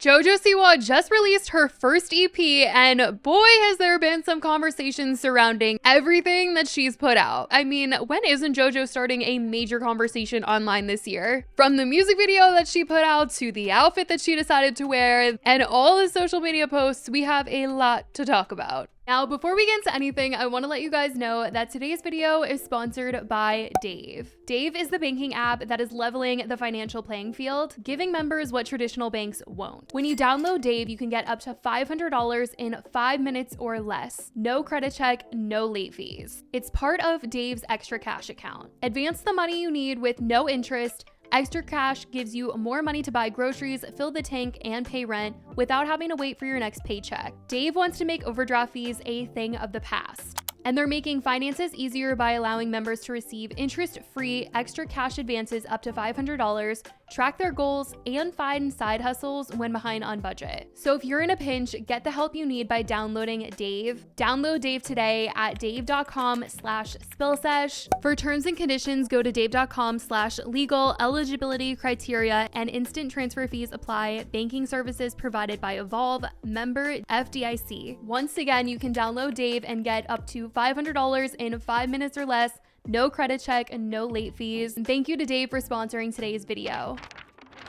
JOJO SIWA just released her first EP, and boy has there been some conversations surrounding everything that she's put out. I mean, when isn't JOJO starting a major conversation online this year? From the music video that she put out to the outfit that she decided to wear and all the social media posts, we have a lot to talk about. Now, before we get into anything, I want to let you guys know that today's video is sponsored by Dave. Dave is the banking app that is leveling the financial playing field, giving members what traditional banks won't. When you download Dave, you can get up to $500 in 5 minutes or less. No credit check, no late fees. It's part of Dave's Extra Cash account. Advance the money you need with no interest. Extra Cash gives you more money to buy groceries, fill the tank, and pay rent without having to wait for your next paycheck. Dave wants to make overdraft fees a thing of the past. And they're making finances easier by allowing members to receive interest-free extra cash advances up to $500, track their goals, and find side hustles when behind on budget. So if you're in a pinch, get the help you need by downloading Dave. Download Dave today at dave.com/spillsesh. For terms and conditions, go to dave.com/legal. Eligibility criteria and instant transfer fees apply. Banking services provided by Evolve, member FDIC. Once again, you can download Dave and get up to $500 in 5 minutes or less, no credit check, and no late fees. And thank you to Dave for sponsoring today's video.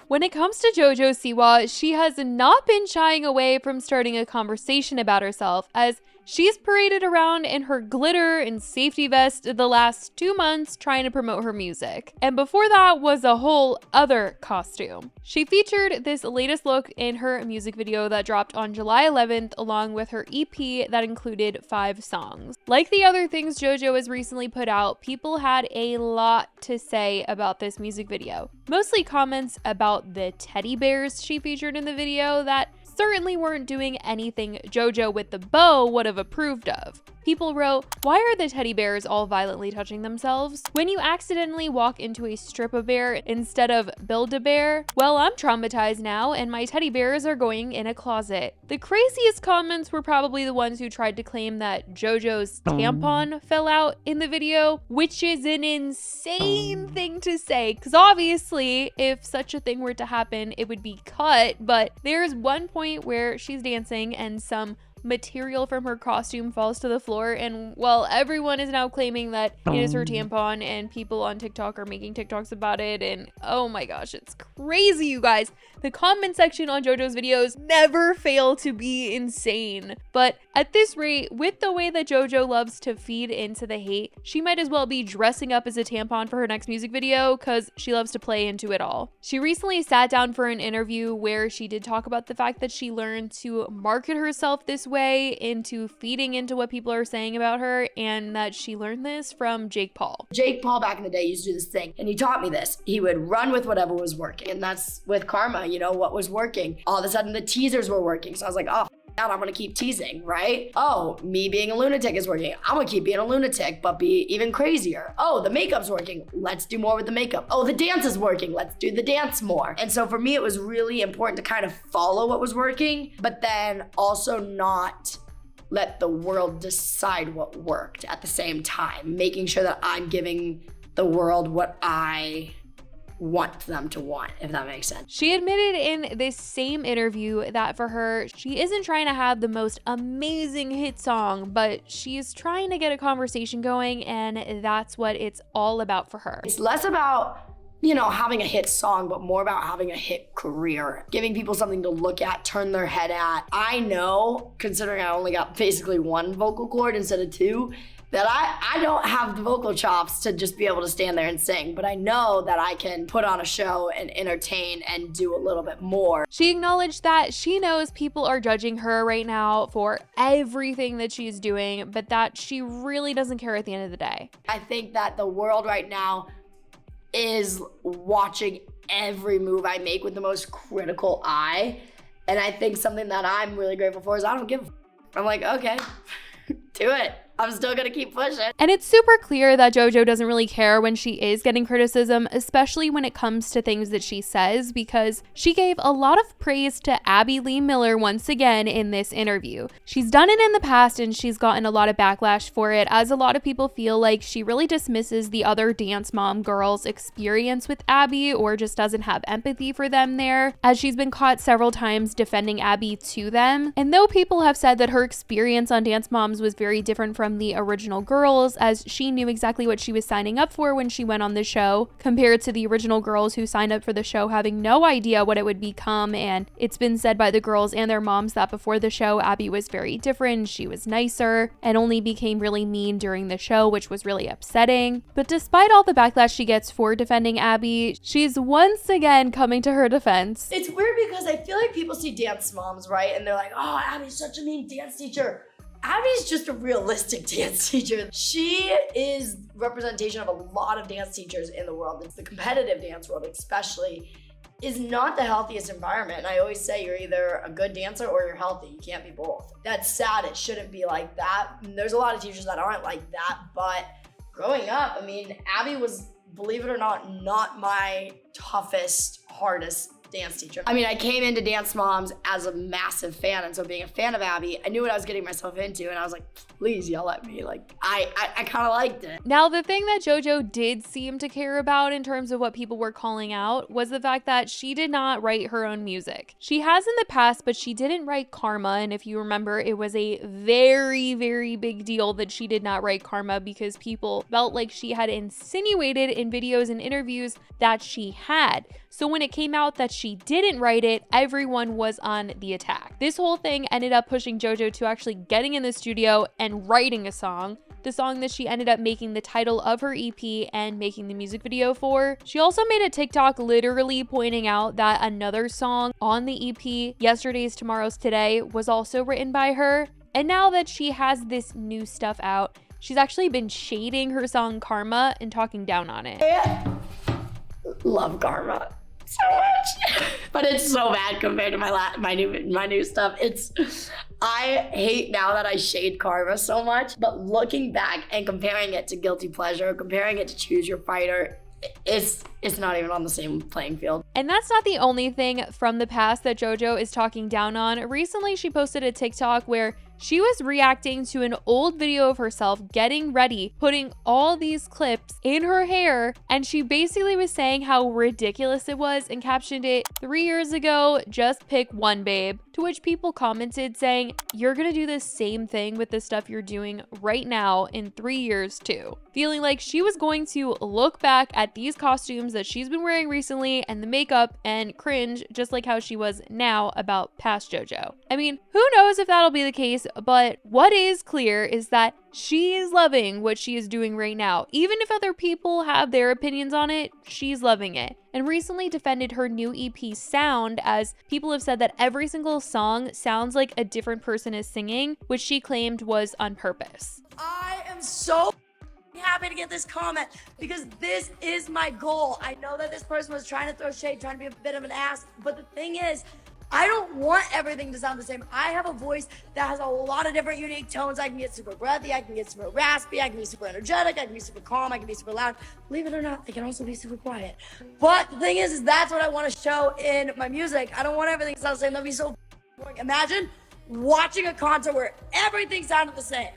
When it comes to JOJO SIWA, she has not been shying away from starting a conversation about herself, as she's paraded around in her glitter and safety vest the last 2 months trying to promote her music. And before that was a whole other costume. She featured this latest look in her music video that dropped on July 11th, along with her EP that included 5 songs. Like the other things JOJO has recently put out, people had a lot to say about this music video. Mostly comments about the teddy bears she featured in the video that certainly weren't doing anything JOJO with the bow would have approved of. People wrote, "Why are the teddy bears all violently touching themselves? When you accidentally walk into a strip-a-bear instead of Build-A-Bear? Well, I'm traumatized now and my teddy bears are going in a closet." The craziest comments were probably the ones who tried to claim that JOJO's tampon fell out in the video, which is an insane thing to say, because obviously if such a thing were to happen, it would be cut, but there's one point where she's dancing and some material from her costume falls to the floor, and well, everyone is now claiming that it is her tampon, and people on TikTok are making TikToks about it, and oh my gosh, it's crazy, you guys. The comment section on JOJO's videos never fail to be insane. But at this rate, with the way that JOJO loves to feed into the hate, she might as well be dressing up as a tampon for her next music video, because she loves to play into it all. She recently sat down for an interview where she did talk about the fact that she learned to market herself this way into feeding into what people are saying about her, and that she learned this from Jake Paul. Jake Paul back in the day used to do this thing, and he taught me this. He would run with whatever was working, and that's with Karma, you know, what was working. All of a sudden the teasers were working, so I was like, oh, I'm gonna keep teasing, right? Oh, me being a lunatic is working. I'm gonna keep being a lunatic, but be even crazier. Oh, the makeup's working. Let's do more with the makeup. Oh, the dance is working. Let's do the dance more. And so for me, it was really important to kind of follow what was working, but then also not let the world decide what worked at the same time, making sure that I'm giving the world what I want them to want, if that makes sense. She admitted in this same interview that for her, she isn't trying to have the most amazing hit song, but she's trying to get a conversation going, and that's what it's all about for her. It's less about, you know, having a hit song, but more about having a hit career, giving people something to look at, turn their head at. I know, considering I only got basically 1 vocal cord instead of 2, that I don't have the vocal chops to just be able to stand there and sing, but I know that I can put on a show and entertain and do a little bit more. She acknowledged that she knows people are judging her right now for everything that she's doing, but that she really doesn't care at the end of the day. I think that the world right now is watching every move I make with the most critical eye, and I think something that I'm really grateful for is I don't give a f. I'm like, okay, do it. I'm still gonna keep pushing. And it's super clear that JoJo doesn't really care when she is getting criticism, especially when it comes to things that she says, because she gave a lot of praise to Abby Lee Miller once again in this interview. She's done it in the past and she's gotten a lot of backlash for it, as a lot of people feel like she really dismisses the other Dance Mom girls' experience with Abby or just doesn't have empathy for them there, as she's been caught several times defending Abby to them. And though people have said that her experience on Dance Moms was very different from the original girls, as she knew exactly what she was signing up for when she went on the show, compared to the original girls who signed up for the show having no idea what it would become. And it's been said by the girls and their moms that before the show, Abby was very different, she was nicer, and only became really mean during the show, which was really upsetting. But despite all the backlash she gets for defending Abby, she's once again coming to her defense. It's weird because I feel like people see Dance Moms, right? And they're like, oh, Abby's such a mean dance teacher. Abby's just a realistic dance teacher. She is representation of a lot of dance teachers in the world. It's the competitive dance world especially is not the healthiest environment. And I always say you're either a good dancer or you're healthy. You can't be both. That's sad. It shouldn't be like that. And there's a lot of teachers that aren't like that. But growing up, I mean, Abby was, believe it or not my toughest, hardest dance teacher. I mean, I came into Dance Moms as a massive fan, and so being a fan of Abby, I knew what I was getting myself into, and I was like, please yell at me. Like, I kind of liked it. Now, the thing that JoJo did seem to care about in terms of what people were calling out was the fact that she did not write her own music. She has in the past, but she didn't write Karma, and if you remember, it was a very, very big deal that she did not write Karma because people felt like she had insinuated in videos and interviews that she had. So when it came out that she didn't write it, everyone was on the attack. This whole thing ended up pushing JoJo to actually getting in the studio and writing a song, the song that she ended up making the title of her EP and making the music video for. She also made a TikTok literally pointing out that another song on the EP, Yesterday's Tomorrow's Today, was also written by her. And now that she has this new stuff out, she's actually been shading her song Karma and talking down on it. Yeah. Love Karma so much, but it's so bad compared to my new stuff. I hate now that I shade Karma so much, but looking back and comparing it to Guilty Pleasure, comparing it to Choose Your Fighter, it's not even on the same playing field. And that's not the only thing from the past that JoJo is talking down on. Recently, she posted a TikTok where she was reacting to an old video of herself getting ready, putting all these clips in her hair, and she basically was saying how ridiculous it was and captioned it, 3 years ago, just pick one, babe. To which people commented saying, you're gonna do the same thing with the stuff you're doing right now in 3 years too. Feeling like she was going to look back at these costumes that she's been wearing recently and the makeup and cringe just like how she was now about past JoJo. I mean, who knows if that'll be the case, but what is clear is that she is loving what she is doing right now. Even if other people have their opinions on it, she's loving it. And recently defended her new EP sound, as people have said that every single song sounds like a different person is singing, which she claimed was on purpose. I am so happy to get this comment because this is my goal. I know that this person was trying to throw shade, trying to be a bit of an ass, but the thing is, I don't want everything to sound the same. I have a voice that has a lot of different unique tones. I can get super breathy, I can get super raspy, I can be super energetic, I can be super calm, I can be super loud. Believe it or not, I can also be super quiet. But the thing is that's what I want to show in my music. I don't want everything to sound the same. That'd be so boring. Imagine watching a concert where everything sounded the same.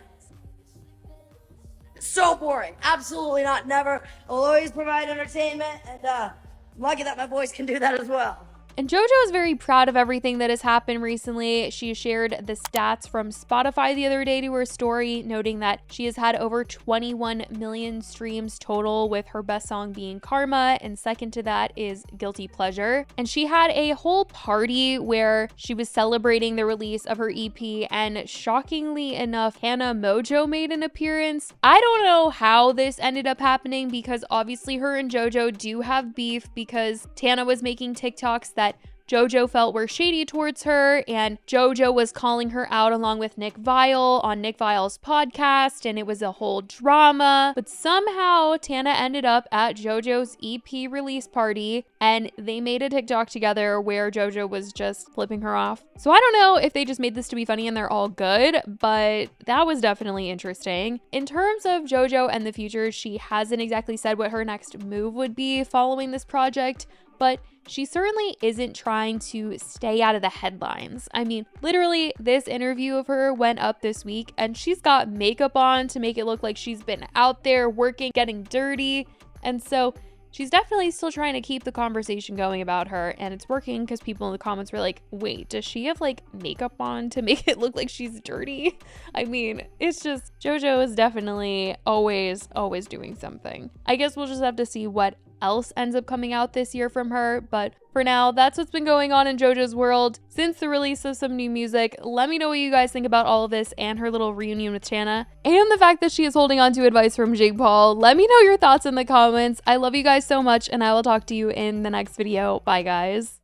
So boring. Absolutely not. Never. I'll always provide entertainment, and I'm lucky that my voice can do that as well. And JoJo is very proud of everything that has happened recently. She shared the stats from Spotify the other day to her story, noting that she has had over 21 million streams total, with her best song being Karma, and second to that is Guilty Pleasure. And she had a whole party where she was celebrating the release of her EP, and shockingly enough, Hannah Mojo made an appearance. I don't know how this ended up happening, because obviously her and JoJo do have beef, because Tana was making TikToks that JoJo felt were shady towards her, and JoJo was calling her out along with Nick Viall on Nick Viall's podcast, and it was a whole drama. But somehow Tana ended up at JoJo's EP release party, and they made a TikTok together where JoJo was just flipping her off. So I don't know if they just made this to be funny and they're all good, but that was definitely interesting. In terms of JoJo and the future, she hasn't exactly said what her next move would be following this project, but she certainly isn't trying to stay out of the headlines. I mean, literally, this interview of her went up this week, and she's got makeup on to make it look like she's been out there working, getting dirty, and so she's definitely still trying to keep the conversation going about her, and it's working because people in the comments were like, wait, does she have like makeup on to make it look like she's dirty? I mean, it's just, JoJo is definitely always doing something. I guess we'll just have to see what else ends up coming out this year from her, but for now, that's what's been going on in JoJo's world since the release of some new music. Let me know what you guys think about all of this and her little reunion with Tana, and the fact that she is holding on to advice from Jake Paul. Let me know your thoughts in the comments. I love you guys so much, and I will talk to you in the next video. Bye, guys.